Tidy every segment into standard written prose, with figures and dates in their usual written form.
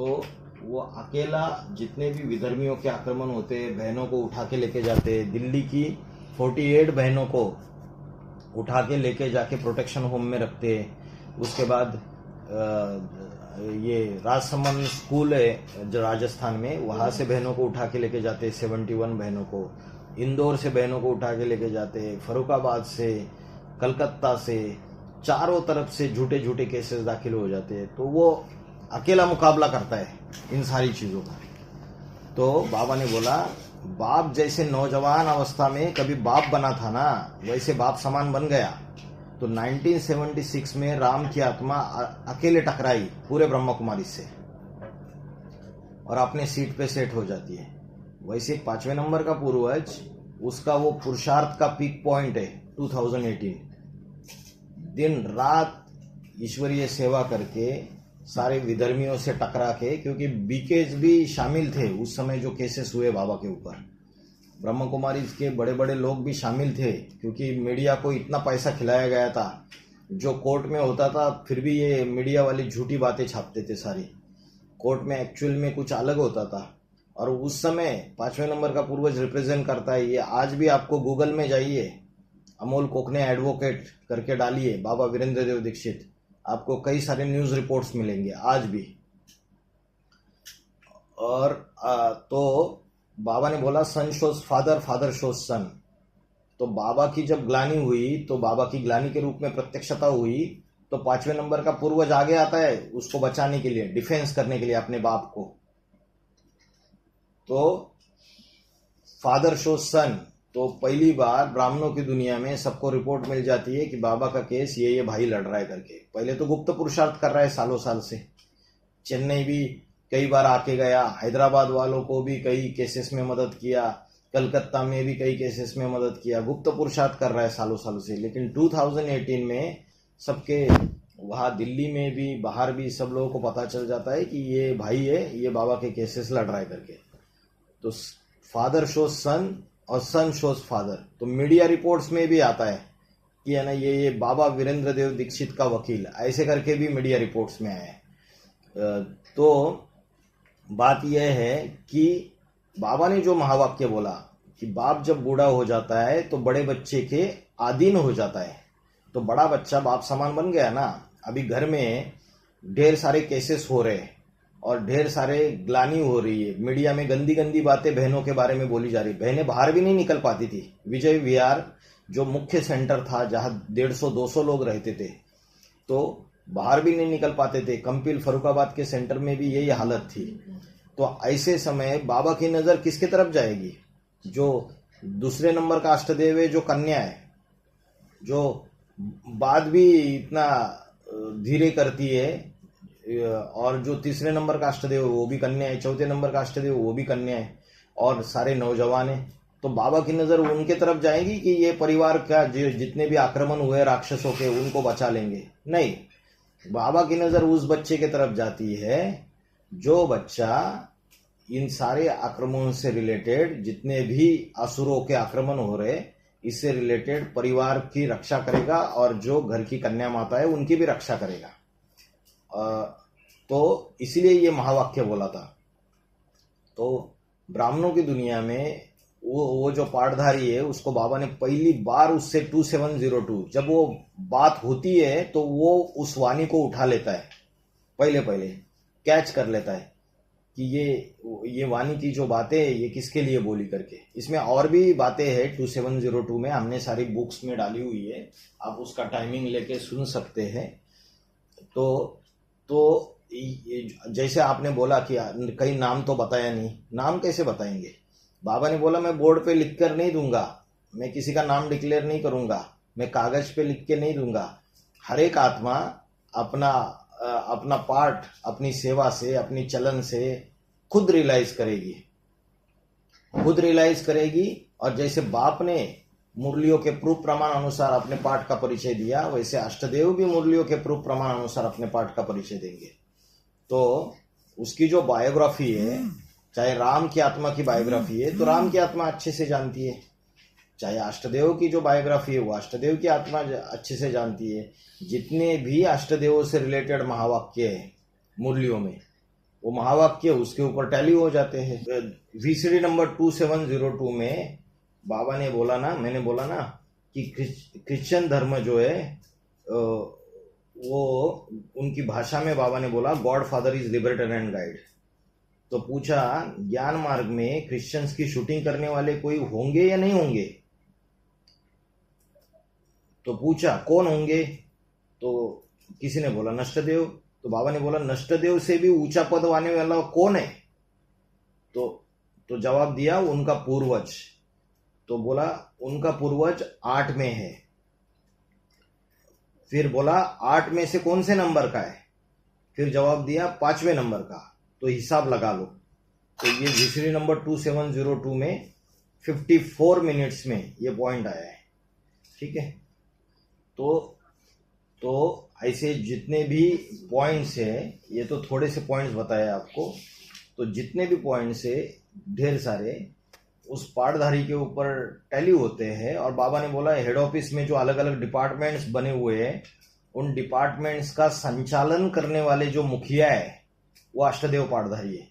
तो वो अकेला जितने भी विधर्मियों के आक्रमण होते, बहनों को उठा के लेके जाते, दिल्ली की 48 बहनों को उठा के लेके जाके प्रोटेक्शन होम में रखते। उसके बाद ये राजसमंद स्कूल है जो राजस्थान में, वहां से बहनों को उठा के लेके जाते, 71 बहनों को। इंदौर से बहनों को उठा के लेके जाते, फरुखाबाद से, कलकत्ता से, चारों तरफ से झूठे झूठे केसेस दाखिल हो जाते हैं। तो वो अकेला मुकाबला करता है इन सारी चीजों का। तो बाबा ने बोला, बाप जैसे नौजवान अवस्था में कभी बाप बना था ना, वैसे बाप समान बन गया। तो 1976 में राम की आत्मा अकेले टकराई पूरे ब्रह्मा कुमारी से और अपने सीट पे सेट हो जाती है। वैसे 5वें नंबर का पूर्वज, उसका वो पुरुषार्थ का पीक पॉइंट है 2018। दिन रात ईश्वरीय सेवा करके, सारे विधर्मियों से टकरा के, क्योंकि बीकेज भी शामिल थे उस समय जो केसेस हुए बाबा के ऊपर। ब्रह्मा कुमारी के बड़े बड़े लोग भी शामिल थे, क्योंकि मीडिया को इतना पैसा खिलाया गया था। जो कोर्ट में होता था फिर भी ये मीडिया वाली झूठी बातें छापते थे सारी। कोर्ट में एक्चुअल में कुछ अलग होता था। और उस समय 5वें नंबर का पूर्वज रिप्रेजेंट करता है ये। आज भी आपको गूगल में जाइए, अमोल कोकने एडवोकेट करके डालिए, बाबा वीरेंद्र देव दीक्षित, आपको कई सारे न्यूज रिपोर्ट्स मिलेंगे आज भी। और तो बाबा ने बोला, सन शोज फादर, फादर शोज सन। तो बाबा की जब ग्लानी हुई, तो बाबा की ग्लानी के रूप में प्रत्यक्षता हुई, तो 5वें नंबर का पूर्वज आगे आता है उसको बचाने के लिए, डिफेंस करने के लिए अपने बाप को। तो फादर शोज सन। तो पहली बार ब्राह्मणों की दुनिया में सबको रिपोर्ट मिल जाती है कि बाबा का केस ये भाई लड़ रहा है करके। पहले तो गुप्त पुरुषार्थ कर रहा है सालों साल से। चेन्नई भी कई बार आके गया, हैदराबाद वालों को भी कई केसेस में मदद किया, कलकत्ता में भी कई केसेस में मदद किया, गुप्त पुरुषार्थ कर रहा है सालों सालों से। लेकिन 2018 में सबके, वहां दिल्ली में भी बाहर भी सब लोगों को पता चल जाता है कि ये भाई है, ये बाबा के केसेस लड़ रहा है करके। तो फादर शोज सन और सन शोज फादर। तो मीडिया रिपोर्ट्स में भी आता है कि है ना, ये बाबा वीरेंद्र देव दीक्षित का वकील, ऐसे करके भी मीडिया रिपोर्ट्स में आया है। तो बात यह है कि बाबा ने जो महावाक्य बोला कि बाप जब बूढ़ा हो जाता है तो बड़े बच्चे के अधीन हो जाता है। तो बड़ा बच्चा बाप समान बन गया ना। अभी घर में ढेर सारे केसेस हो रहे हैं और ढेर सारे ग्लानी हो रही है, मीडिया में गंदी गंदी बातें बहनों के बारे में बोली जा रही। बहनें बाहर भी नहीं निकल पाती थी। विजय विहार जो मुख्य सेंटर था जहां 150-200 लोग रहते थे, तो बाहर भी नहीं निकल पाते थे। कंपिल फरुखाबाद के सेंटर में भी यही हालत थी। तो ऐसे समय बाबा की नजर किसके तरफ जाएगी? जो दूसरे नंबर का अष्टदेव है, जो कन्या है, जो बात भी इतना धीरे करती है, और जो तीसरे नंबर का अष्टदेव वो भी कन्या है, चौथे नंबर का अष्टदेव वो भी कन्या है, और सारे नौजवान है। तो बाबा की नजर उनके तरफ जाएगी कि ये परिवार का जितने भी आक्रमण हुए राक्षसों के, उनको बचा लेंगे? नहीं, बाबा की नजर उस बच्चे के तरफ जाती है जो बच्चा इन सारे आक्रमणों से रिलेटेड, जितने भी असुरों के आक्रमण हो रहे, इससे रिलेटेड परिवार की रक्षा करेगा और जो घर की कन्या माता है उनकी भी रक्षा करेगा। तो इसलिए ये महावाक्य बोला था। तो ब्राह्मणों की दुनिया में वो जो पाठधारी है, उसको बाबा ने पहली बार उससे 2702 जब वो बात होती है तो वो उस वाणी को उठा लेता है, पहले कैच कर लेता है कि ये वाणी की जो बातें ये किसके लिए बोली करके। इसमें और भी बातें हैं 2702 में, हमने सारी बुक्स में डाली हुई है, आप उसका टाइमिंग लेके सुन सकते हैं। तो जैसे आपने बोला कि कई नाम तो बताया नहीं, नाम कैसे बताएंगे? बाबा ने बोला, मैं बोर्ड पे लिख कर नहीं दूंगा, मैं किसी का नाम डिक्लेयर नहीं करूंगा, मैं कागज पे लिख के नहीं दूंगा। हर एक आत्मा अपना पार्ट, अपनी सेवा से, अपनी चलन से खुद रियलाइज करेगी। और जैसे बाप ने मुरलियों के प्रूफ प्रमाण अनुसार अपने पाठ का परिचय दिया, वैसे अष्टदेव भी मुरलियों के प्रूफ प्रमाण अनुसार अपने पाठ का परिचय देंगे। तो उसकी जो बायोग्राफी है, चाहे राम की आत्मा की बायोग्राफी है तो राम की आत्मा अच्छे से जानती है, चाहे अष्टदेव की जो बायोग्राफी है वो अष्टदेव की आत्मा अच्छे से जानती है। जितने भी अष्टदेवों से रिलेटेड महावाक्य है मुरलियों में, वो महावाक्य उसके ऊपर टैली हो जाते हैं। वीसीडी नंबर 2702 में बाबा ने बोला ना, मैंने बोला ना कि क्रिश्चियन धर्म जो है वो उनकी भाषा में बाबा ने बोला God father is liberator and guide. तो पूछा ज्ञान मार्ग में क्रिश्चियंस की शूटिंग करने वाले कोई होंगे या नहीं होंगे? तो पूछा कौन होंगे? तो किसी ने बोला नष्टदेव। तो बाबा ने बोला नष्टदेव से भी ऊंचा पद आने वाला कौन है? तो जवाब दिया उनका पूर्वज। तो बोला उनका पूर्वज 8 में है। फिर बोला 8 में से कौन से नंबर का है? फिर जवाब दिया 5वें नंबर का। तो हिसाब लगा लो। तो ये वीसीडी नंबर 2702 में 54 मिनट्स में ये पॉइंट आया है। ठीक है, तो ऐसे जितने भी पॉइंट्स है, ये तो थोड़े से पॉइंट्स बताए आपको, तो जितने भी पॉइंट्स है ढेर सारे उस पाठधारी के ऊपर टैली होते हैं। और बाबा ने बोला हेड ऑफिस में जो अलग अलग डिपार्टमेंट्स बने हुए हैं, उन डिपार्टमेंट्स का संचालन करने वाले जो मुखिया है वो अष्टदेव पाठधारी है।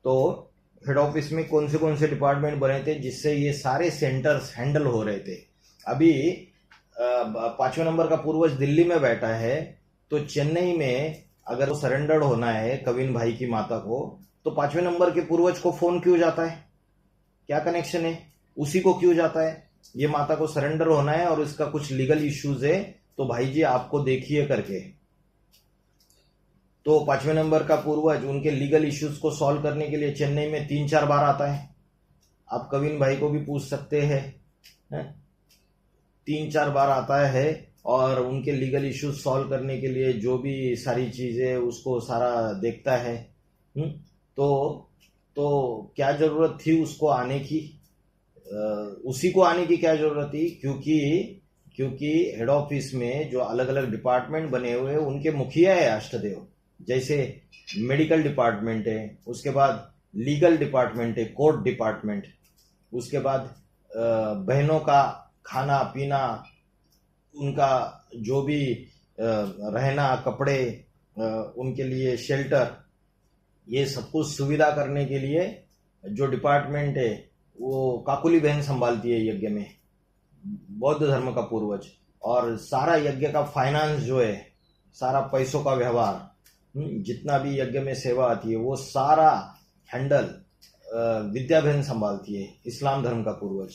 तो हेड ऑफिस में कौन से डिपार्टमेंट बने थे जिससे ये सारे सेंटर्स हैंडल हो रहे थे। अभी 5वें नंबर का पूर्वज दिल्ली में बैठा है, तो चेन्नई में अगर सरेंडर्ड होना है कविन भाई की माता को, तो 5वें नंबर के पूर्वज को फोन क्यों जाता है? क्या कनेक्शन है? उसी को क्यों जाता है? ये माता को सरेंडर होना है और इसका कुछ लीगल इश्यूज है, तो भाई जी आपको देखिए करके। तो 5वें नंबर का पूर्वज उनके लीगल इश्यूज को सॉल्व करने के लिए चेन्नई में 3-4 बार आता है। आप कविन भाई को भी पूछ सकते हैं, 3-4 बार आता है और उनके लीगल इश्यूज सॉल्व करने के लिए जो भी सारी चीजें उसको सारा देखता है। तो क्या जरूरत थी उसको आने की? उसी को आने की क्या जरूरत थी? क्योंकि हेड ऑफिस में जो अलग अलग डिपार्टमेंट बने हुए हैं उनके मुखिया है अष्टदेव। जैसे मेडिकल डिपार्टमेंट है, उसके बाद लीगल डिपार्टमेंट है, कोर्ट डिपार्टमेंट, उसके बाद बहनों का खाना पीना, उनका जो भी रहना, कपड़े, उनके लिए शेल्टर, ये सब कुछ सुविधा करने के लिए जो डिपार्टमेंट है वो काकुली बहन संभालती है यज्ञ में, बौद्ध धर्म का पूर्वज। और सारा यज्ञ का फाइनेंस जो है, सारा पैसों का व्यवहार, जितना भी यज्ञ में सेवा आती है वो सारा हैंडल विद्या बहन संभालती है, इस्लाम धर्म का पूर्वज।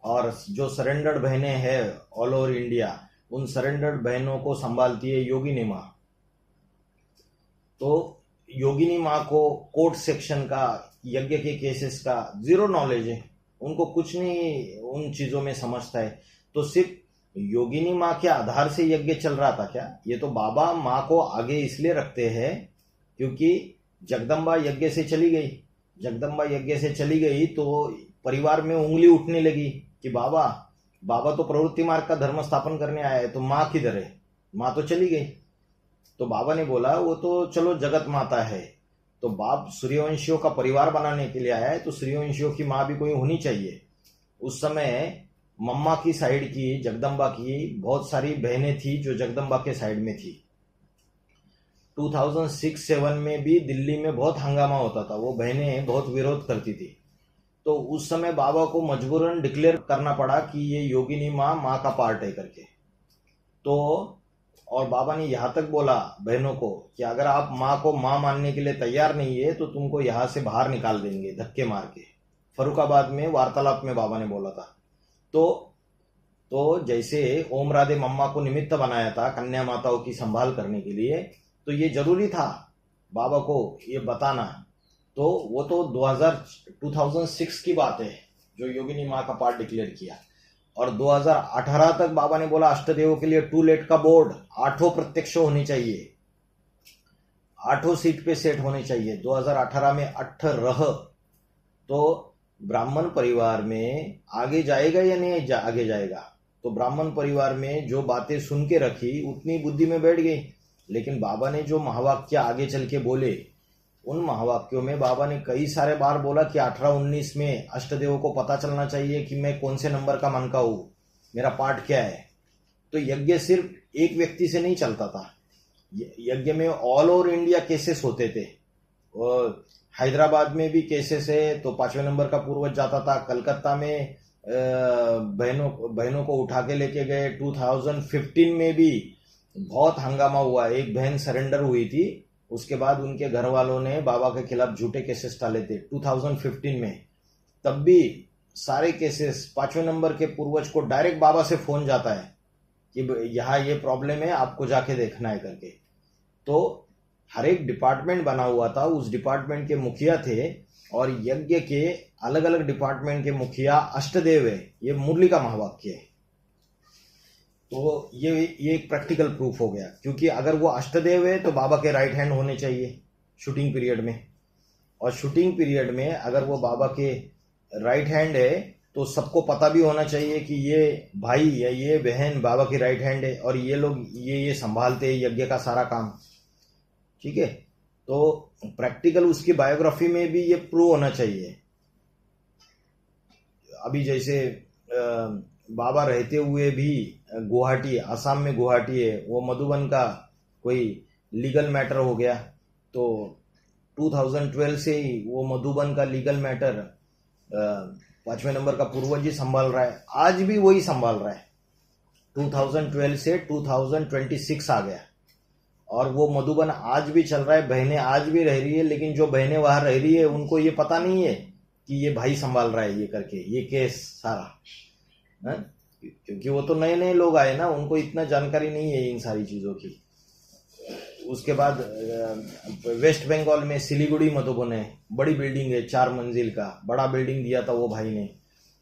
और जो सरेंडर्ड बहनें हैं ऑल ओवर इंडिया, उन सरेंडर्ड बहनों को संभालती है योगिनी माँ। तो योगिनी माँ को कोर्ट सेक्शन का, यज्ञ के केसेस का जीरो नॉलेज है, उनको कुछ नहीं उन चीजों में समझता है। तो सिर्फ योगिनी माँ के आधार से यज्ञ चल रहा था क्या? ये तो बाबा माँ को आगे इसलिए रखते हैं क्योंकि जगदम्बा यज्ञ से चली गई। जगदम्बा यज्ञ से चली गई तो परिवार में उंगली उठने लगी कि बाबा तो प्रवृत्ति मार्ग का धर्म स्थापन करने आया है, तो माँ किधर है? माँ तो चली गई। तो बाबा ने बोला वो तो चलो जगत माता है, तो बाप सूर्यवंशियों का परिवार बनाने के लिए आया है, तो सूर्यवंशियों की माँ भी कोई होनी चाहिए। उस समय मम्मा की साइड की, जगदम्बा की बहुत सारी बहनें थी जो जगदम्बा के साइड में थी। 2006-7 में भी दिल्ली में बहुत हंगामा होता था, वो बहनें बहुत विरोध करती थी। तो उस समय बाबा को मजबूरन डिक्लेयर करना पड़ा कि ये योगिनी माँ का पार्ट है करके। तो और बाबा ने यहाँ तक बोला बहनों को कि अगर आप माँ को माँ मानने के लिए तैयार नहीं है तो तुमको यहाँ से बाहर निकाल देंगे धक्के मार के। फरुखाबाद में वार्तालाप में बाबा ने बोला था। तो जैसे ओम राधे मम्मा को निमित्त बनाया था कन्या माताओं की संभाल करने के लिए, तो ये जरूरी था बाबा को ये बताना। तो वो तो 2006 की बात है जो योगिनी माँ का पार्ट डिक्लेयर किया। और 2018 तक बाबा ने बोला अष्टदेवों के लिए टू लेट का बोर्ड 8 प्रत्यक्ष होनी चाहिए, 8 सीट पे सेट होने चाहिए। 2018 में 18। तो ब्राह्मण परिवार में आगे जाएगा या नहीं आगे जाएगा? तो ब्राह्मण परिवार में जो बातें सुन के रखी उतनी बुद्धि में बैठ गई। लेकिन बाबा ने जो महावाक्य आगे चल के बोले, उन महावाक्यों में बाबा ने कई सारे बार बोला कि 18-19 में अष्टदेवों को पता चलना चाहिए कि मैं कौन से नंबर का मन का हूं, मेरा पार्ट क्या है। तो यज्ञ सिर्फ एक व्यक्ति से नहीं चलता था, यज्ञ में ऑल ओवर इंडिया केसेस होते थे। और हैदराबाद में भी केसेस है, तो 5वें नंबर का पूर्वज जाता था। कलकत्ता में बहनों को उठा के लेके गए। 2015 में भी बहुत हंगामा हुआ, एक बहन सरेंडर हुई थी, उसके बाद उनके घर वालों ने बाबा के खिलाफ झूठे केसेस डाले थे 2015 में। तब भी सारे केसेस 5वें नंबर के पूर्वज को डायरेक्ट बाबा से फोन जाता है कि यहाँ ये प्रॉब्लम है, आपको जाके देखना है करके। तो हर एक डिपार्टमेंट बना हुआ था, उस डिपार्टमेंट के मुखिया थे, और यज्ञ के अलग अलग डिपार्टमेंट के मुखिया अष्टदेव है, ये मुरली का महावाक्य है। तो ये एक प्रैक्टिकल प्रूफ हो गया, क्योंकि अगर वो अष्टदेव है तो बाबा के राइट हैंड होने चाहिए शूटिंग पीरियड में, और शूटिंग पीरियड में अगर वो बाबा के राइट हैंड है तो सबको पता भी होना चाहिए कि ये भाई या ये बहन बाबा की राइट हैंड है, और ये लोग ये संभालते हैं यज्ञ का सारा काम। ठीक है, तो प्रैक्टिकल उसकी बायोग्राफी में भी ये प्रूव होना चाहिए। अभी जैसे बाबा रहते हुए भी गुवाहाटी, असम में गुवाहाटी है, वो मधुबन का कोई लीगल मैटर हो गया, तो 2012 से ही वो मधुबन का लीगल मैटर 5वें नंबर का पूर्वज ही संभाल रहा है, आज भी वही संभाल रहा है। 2012 से 2026 आ गया, और वो मधुबन आज भी चल रहा है, बहनें आज भी रह रही है, लेकिन जो बहनें वहां रह रही है उनको ये पता नहीं है कि ये भाई संभाल रहा है ये करके, ये केस सारा है? क्योंकि वो तो नए नए लोग आए ना, उनको इतना जानकारी नहीं है इन सारी चीजों की। उसके बाद वेस्ट बंगाल में सिलीगुड़ी मधुबन है, बड़ी बिल्डिंग है, 4 मंजिल का बड़ा बिल्डिंग दिया था वो भाई ने,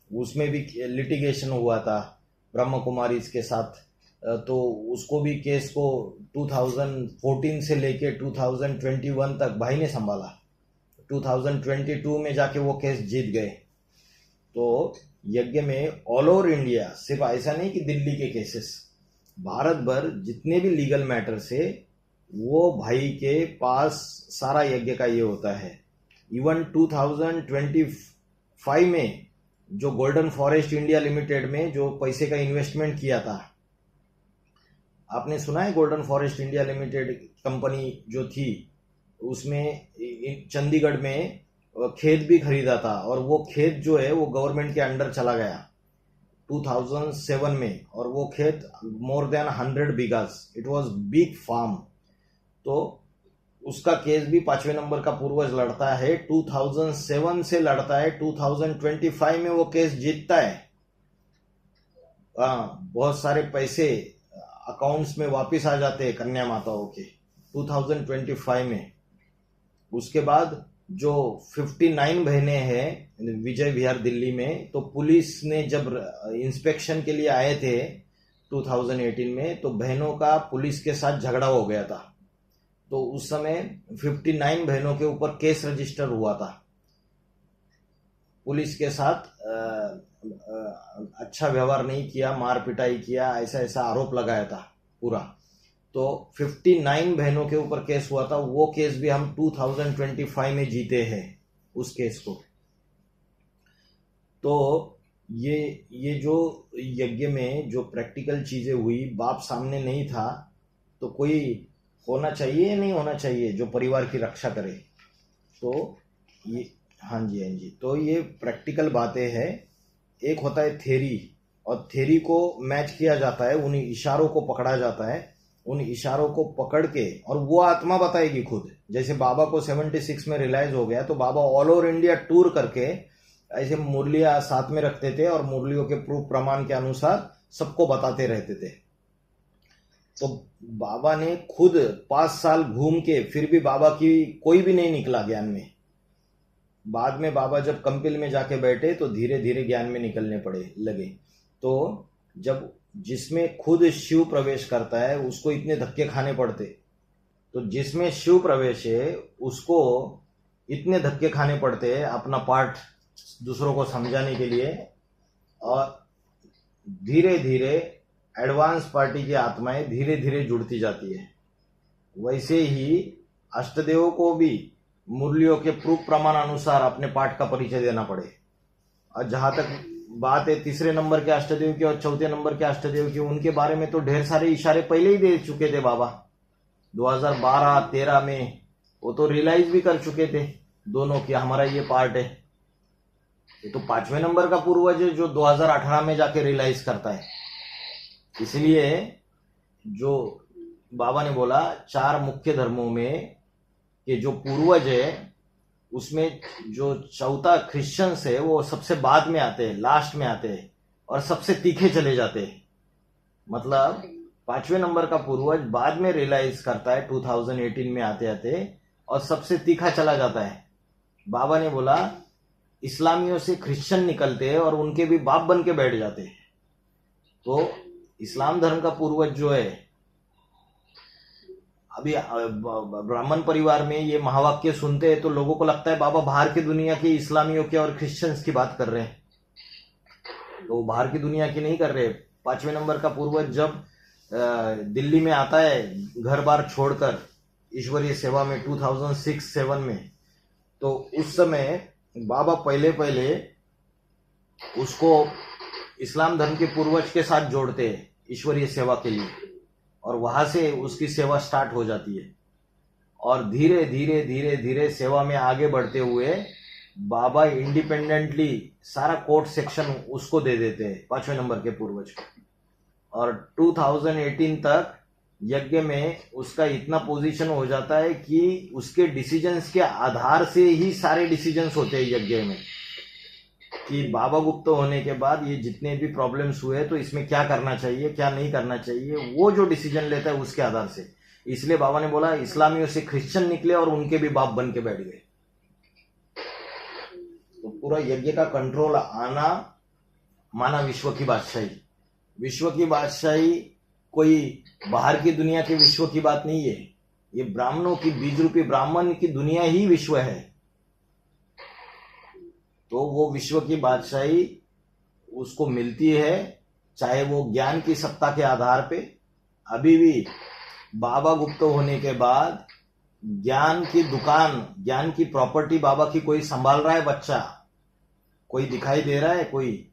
उसमें भी लिटिगेशन हुआ था ब्रह्म कुमारी के साथ, तो उसको भी केस को 2014 से लेके 2021 तक भाई ने संभाला। 2022 में जाके वो केस जीत गए। तो यज्ञ में ऑल ओवर इंडिया, सिर्फ ऐसा नहीं कि दिल्ली के केसेस, भारत भर जितने भी लीगल मैटर्स है वो भाई के पास सारा यज्ञ का ये होता है। इवन 2025 में जो गोल्डन फॉरेस्ट इंडिया लिमिटेड में जो पैसे का इन्वेस्टमेंट किया था, आपने सुना है? Golden forest India limited company जो थी, उसमें चंडीगढ़ में खेत भी खरीदा था, और वो खेत जो है वो गवर्नमेंट के अंडर चला गया 2007 में, और वो खेत more than 100 bighas, it was big farm. तो उसका केस भी 5वें नंबर का पूर्वज लड़ता है, 2007 से लड़ता है, 2025 में वो केस जीतता है। बहुत सारे पैसे अकाउंट्स में वापस आ जाते हैं कन्या माताओं के 2025 में। उसके बाद जो 59 बहनें हैं विजय विहार दिल्ली में, तो पुलिस ने जब इंस्पेक्शन के लिए आए थे 2018 में, तो बहनों का पुलिस के साथ झगड़ा हो गया था, तो उस समय 59 बहनों के ऊपर केस रजिस्टर हुआ था। पुलिस के साथ अच्छा व्यवहार नहीं किया, मार पिटाई किया, ऐसा ऐसा आरोप लगाया था पूरा। तो 59 बहनों के ऊपर केस हुआ था, वो केस भी हम 2025 में जीते हैं उस केस को। तो ये जो यज्ञ में जो प्रैक्टिकल चीजें हुई, बाप सामने नहीं था, तो कोई होना चाहिए या नहीं होना चाहिए जो परिवार की रक्षा करे। तो ये हाँ जी, हाँ जी, तो ये प्रैक्टिकल बातें हैं। एक होता है थ्योरी, और थ्योरी को मैच किया जाता है, उन इशारों को पकड़ा जाता है, उन इशारों को पकड़ के, और वो आत्मा बताएगी खुद। जैसे बाबा को 76 में रियलाइज हो गया, तो बाबा ऑल ओवर इंडिया टूर करके ऐसे मुरलियां साथ में रखते थे, और मुरलियों के प्रूफ प्रमाण के अनुसार सबको बताते रहते थे। तो बाबा ने खुद 5 साल घूम के फिर भी बाबा की कोई भी नहीं निकला ज्ञान में। बाद में बाबा जब कंपिल में जाके बैठे तो धीरे धीरे ज्ञान में निकलने पड़े लगे। तो जब जिसमें खुद शिव प्रवेश करता है उसको इतने धक्के खाने पड़ते, तो जिसमें शिव प्रवेश है उसको इतने धक्के खाने पड़ते हैं अपना पाठ दूसरों को समझाने के लिए, और धीरे धीरे एडवांस पार्टी की आत्माएं धीरे धीरे जुड़ती जाती है। वैसे ही अष्टदेवों को भी मुरलियों के प्रूफ प्रमाण अनुसार अपने पाठ का परिचय देना पड़े। और जहां तक बात है 3 नंबर के अष्टदेव की और 4 नंबर के अष्टदेव की, उनके बारे में तो ढेर सारे इशारे पहले ही दे चुके थे बाबा। 2012-13 में वो तो रियलाइज भी कर चुके थे दोनों कि हमारा ये पार्ट है। ये तो 5वें नंबर का पूर्वज है जो 2018 में जाके रियलाइज करता है। इसलिए जो बाबा ने बोला 4 मुख्य धर्मों में कि जो पूर्वज है उसमें जो चौथा क्रिश्चियंस है वो सबसे बाद में आते हैं, लास्ट में आते हैं और सबसे तीखे चले जाते हैं। मतलब 5वें नंबर का पूर्वज बाद में रियलाइज करता है 2018 में आते आते और सबसे तीखा चला जाता है। बाबा ने बोला इस्लामियों से क्रिश्चियन निकलते हैं और उनके भी बाप बन के बैठ जाते हैं। तो इस्लाम धर्म का पूर्वज जो है, अभी ब्राह्मण परिवार में ये महावाक्य सुनते हैं तो लोगों को लगता है बाबा बाहर की दुनिया के इस्लामियों के और क्रिश्चियंस की बात कर रहे हैं। तो बाहर की दुनिया की नहीं कर रहे। 5वें नंबर का पूर्वज जब दिल्ली में आता है घर बार छोड़कर ईश्वरीय सेवा में 2006-7 में, तो उस समय बाबा पहले उसको इस्लाम धर्म के पूर्वज के साथ जोड़ते हैं ईश्वरीय सेवा के लिए, और वहां से उसकी सेवा स्टार्ट हो जाती है। और धीरे धीरे धीरे धीरे सेवा में आगे बढ़ते हुए बाबा इंडिपेंडेंटली सारा कोर्ट सेक्शन उसको दे देते हैं 5वें नंबर के पूर्वज को। और 2018 तक यज्ञ में उसका इतना पोजीशन हो जाता है कि उसके डिसीजंस के आधार से ही सारे डिसीजंस होते हैं यज्ञ में, कि बाबा गुप्त होने के बाद ये जितने भी प्रॉब्लम्स हुए तो इसमें क्या करना चाहिए क्या नहीं करना चाहिए, वो जो डिसीजन लेता है उसके आधार से। इसलिए बाबा ने बोला इस्लामियों से क्रिश्चियन निकले और उनके भी बाप बन के बैठ गए। तो पूरा यज्ञ का कंट्रोल आना माना विश्व की बादशाही। विश्व की बादशाही कोई बाहर की दुनिया के विश्व की बात नहीं है, ये ब्राह्मणों की बीज रूपी ब्राह्मण की दुनिया ही विश्व है। तो वो विश्व की बादशाही उसको मिलती है, चाहे वो ज्ञान की सत्ता के आधार पे। अभी भी बाबा गुप्त होने के बाद ज्ञान की दुकान, ज्ञान की प्रॉपर्टी बाबा की कोई संभाल रहा है बच्चा, कोई दिखाई दे रहा है कोई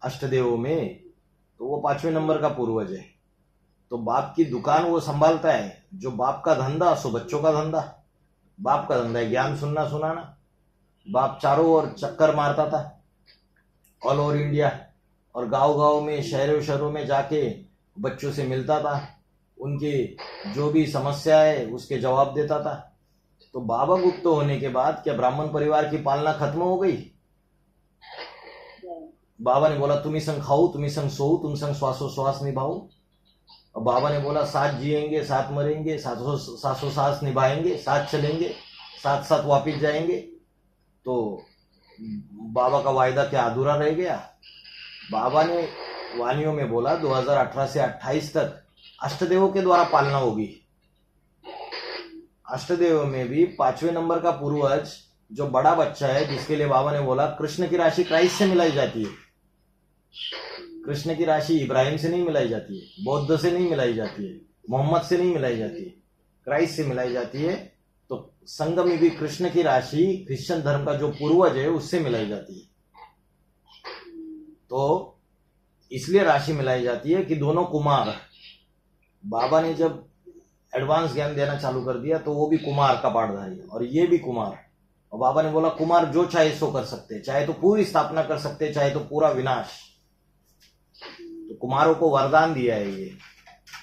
अष्टदेवों में, तो वो 5वें नंबर का पूर्वज है। तो बाप की दुकान वो संभालता है। जो बाप का धंधा सो बच्चों का धंधा। बाप का धंधा है ज्ञान सुनना सुनाना। बाप चारों ओर चक्कर मारता था ऑल ओवर इंडिया, और गांव गांव में शहरों शहरों में जाके बच्चों से मिलता था, उनकी जो भी समस्या है उसके जवाब देता था। तो बाबा गुप्त होने के बाद क्या ब्राह्मण परिवार की पालना खत्म हो गई? बाबा ने बोला तुम्ही संग खाऊ तुम्ही संग सोऊ तुम संग श्वासोश्वास निभाऊ। और बाबा ने बोला साथ जिएंगे साथ मरेंगे, सासों सास निभाएंगे, साथ चलेंगे, साथ साथ वापिस जाएंगे। तो बाबा का वायदा क्या अधूरा रह गया? बाबा ने वानियों में बोला 2018 से 28 तक अष्टदेवों के द्वारा पालना होगी। अष्टदेव में भी 5वें नंबर का पूर्वज जो बड़ा बच्चा है, जिसके लिए बाबा ने बोला कृष्ण की राशि क्राइस्ट से मिलाई जाती है। कृष्ण की राशि इब्राहिम से नहीं मिलाई जाती है, बौद्ध से नहीं मिलाई जाती है, मोहम्मद से नहीं मिलाई जाती है, क्राइस्ट से मिलाई जाती है। तो संघ में भी कृष्ण की राशि क्रिश्चियन धर्म का जो पूर्वज है उससे मिलाई जाती है। तो इसलिए राशि मिलाई जाती है कि दोनों कुमार। बाबा ने जब एडवांस ज्ञान देना चालू कर दिया तो वो भी कुमार का पाठधारी है और ये भी कुमार। और बाबा ने बोला कुमार जो चाहे सो कर सकते, चाहे तो पूरी स्थापना कर सकते, चाहे तो पूरा विनाश। तो कुमारों को वरदान दिया है ये।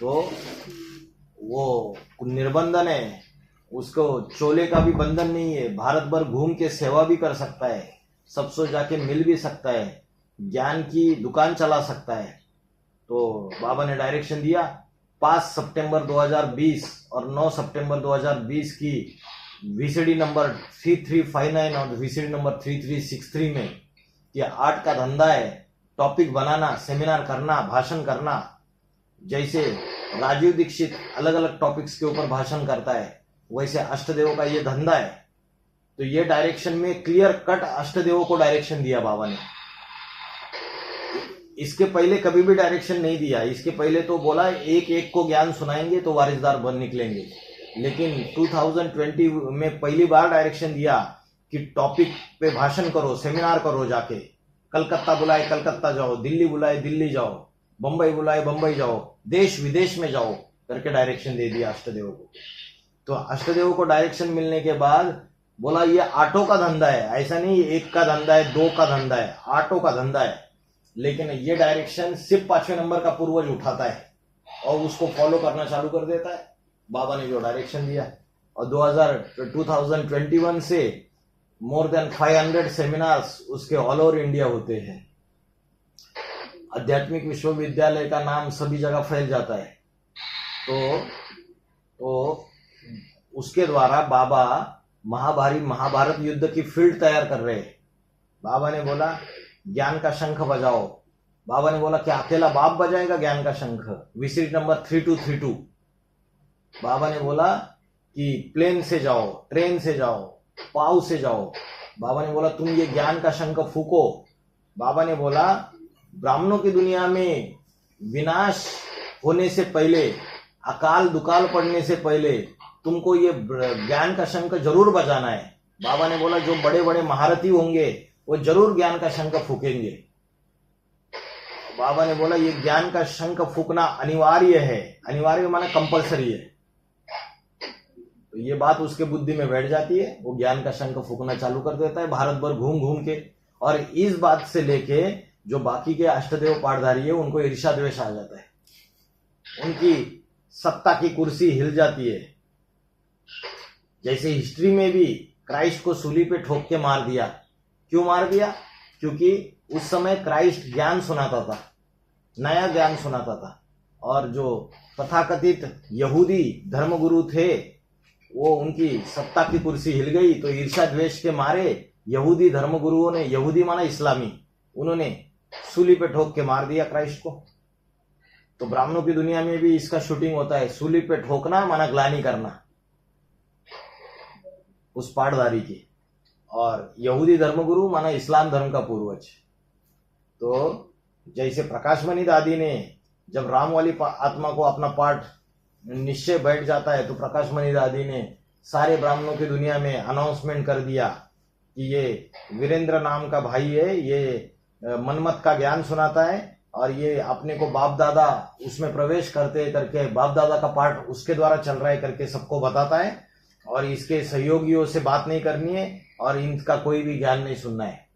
तो वो निर्बंधन है, उसको चोले का भी बंधन नहीं है, भारत भर घूम के सेवा भी कर सकता है, सबसे जाके मिल भी सकता है, ज्ञान की दुकान चला सकता है। तो बाबा ने डायरेक्शन दिया 5 सितंबर 2020 और 9 सितंबर 2020 की वीसीडी नंबर 3359 और वीसीडी नंबर 3363 में कि आर्ट का धंधा है, टॉपिक बनाना, सेमिनार करना, भाषण करना। जैसे राजीव दीक्षित अलग अलग टॉपिक्स के ऊपर भाषण करता है, वैसे अष्टदेवों का ये धंधा है। तो ये डायरेक्शन में क्लियर कट अष्टदेवों को डायरेक्शन दिया बाबा ने। इसके पहले कभी भी डायरेक्शन नहीं दिया। इसके पहले तो बोला एक एक को ज्ञान सुनाएंगे तो वारिसदार बन निकलेंगे, लेकिन 2020 में पहली बार डायरेक्शन दिया कि टॉपिक पे भाषण करो, सेमिनार करो, जाके कलकत्ता बुलाए कलकत्ता जाओ, दिल्ली बुलाए दिल्ली जाओ, बंबई बुलाए बंबई जाओ, देश विदेश में जाओ करके डायरेक्शन दे दिया अष्टदेव को। तो अष्टदेव को डायरेक्शन मिलने के बाद बोला ये आटो का धंधा है, ऐसा नहीं एक का धंधा है, दो का धंधा है, आटो का धंधा है। लेकिन ये डायरेक्शन सिर्फ 5वें नंबर का पूर्वज उठाता है और उसको फॉलो करना चालू कर देता है, बाबा ने जो डायरेक्शन दिया। और 2021 से मोर देन 500 सेमिनार्स उसके ऑल ओवर इंडिया होते हैं। आध्यात्मिक विश्वविद्यालय का नाम सभी जगह फैल जाता है। तो उसके द्वारा बाबा महाभारत युद्ध की फील्ड तैयार कर रहे हैं। बाबा ने बोला ज्ञान का शंख बजाओ। बाबा ने बोला क्या अकेला बाप बजाएगा ज्ञान का शंख? Visit number 3232। बाबा ने बोला कि प्लेन से जाओ, ट्रेन से जाओ, पाव से जाओ। बाबा ने बोला तुम ये ज्ञान का शंख फूको। बाबा ने बोला ब्राह्मणों की दुनिया में विनाश होने से पहले, अकाल दुकाल पड़ने से पहले तुमको ये ज्ञान का शंख जरूर बजाना है। बाबा ने बोला जो बड़े बड़े महारथी होंगे वो जरूर ज्ञान का शंख फूकेंगे। बाबा ने बोला ये ज्ञान का शंख फूकना अनिवार्य है। अनिवार्य माना कंपलसरी है। तो ये बात उसके बुद्धि में बैठ जाती है, वो ज्ञान का शंख फूकना चालू कर देता है भारत भर घूम घूम के। और इस बात से लेके जो बाकी के अष्टदेव पाठधारी है उनको ईर्ष्या द्वेष आ जाता है, उनकी सत्ता की कुर्सी हिल जाती है। जैसे हिस्ट्री में भी क्राइस्ट को सूली पे ठोक के मार दिया। क्यों मार दिया? क्योंकि उस समय क्राइस्ट ज्ञान सुनाता था, नया ज्ञान सुनाता था। और जो तथाकथित यहूदी धर्मगुरु थे वो उनकी सत्ता की कुर्सी हिल गई। तो ईर्ष्या द्वेष के मारे यहूदी धर्मगुरुओं ने, यहूदी माना इस्लामी, उन्होंने सूली पे ठोक के मार दिया क्राइस्ट को। तो ब्राह्मणों की दुनिया में भी इसका शूटिंग होता है। सूली पे ठोकना माना ग्लानि करना उस पाठधारी की। और यहूदी धर्मगुरु माना इस्लाम धर्म का पूर्वज। तो जैसे प्रकाशमणि दादी ने जब राम वाली आत्मा को अपना पाठ निश्चय बैठ जाता है तो प्रकाशमणि दादी ने सारे ब्राह्मणों की दुनिया में अनाउंसमेंट कर दिया कि ये वीरेंद्र नाम का भाई है, ये मनमत का ज्ञान सुनाता है और ये अपने को बाप दादा उसमें प्रवेश करते करके बाप दादा का पाठ उसके द्वारा चल रहा है करके सबको बताता है। और इसके सहयोगियों से बात नहीं करनी है और इनका कोई भी ज्ञान नहीं सुनना है।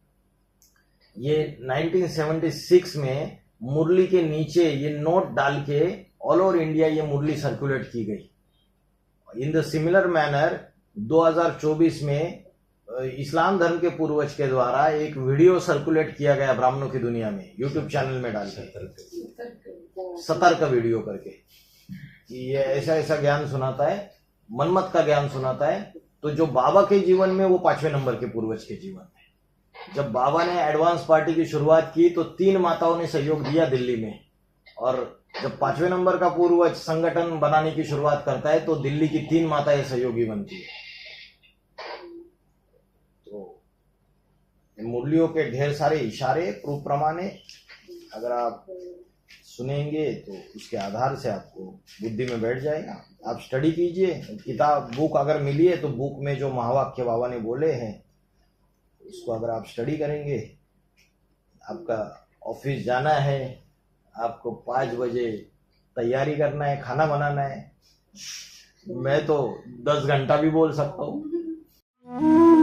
ये 1976 में मुरली के नीचे ये नोट डाल के ऑल ओवर इंडिया ये मुरली सर्कुलेट की गई। इन द सिमिलर मैनर 2024 में इस्लाम धर्म के पूर्वज के द्वारा एक वीडियो सर्कुलेट किया गया ब्राह्मणों की दुनिया में, यूट्यूब चैनल में डाल के सतर्क वीडियो करके कि ये ऐसा ऐसा ज्ञान सुनाता है, मनमत का ज्ञान सुनाता है। तो जो बाबा के जीवन में वो 5वें नंबर के पूर्वज के जीवन में, जब बाबा ने एडवांस पार्टी की शुरुआत की तो 3 माताओं ने सहयोग दिया दिल्ली में। और जब 5वें नंबर का पूर्वज संगठन बनाने की शुरुआत करता है तो दिल्ली की 3 माताएं सहयोगी बनती है। तो मुरलियों के ढेर सारे इशारे प्रूफ प्रमाण है, अगर आप सुनेंगे तो उसके आधार से आपको बुद्धि में बैठ जाएगा। आप स्टडी कीजिए, किताब बुक अगर मिली है तो बुक में जो महावाक्य बाबा ने बोले हैं उसको अगर आप स्टडी करेंगे। आपका ऑफिस जाना है, आपको 5 बजे तैयारी करना है, खाना बनाना है, मैं तो 10 घंटा भी बोल सकता हूँ।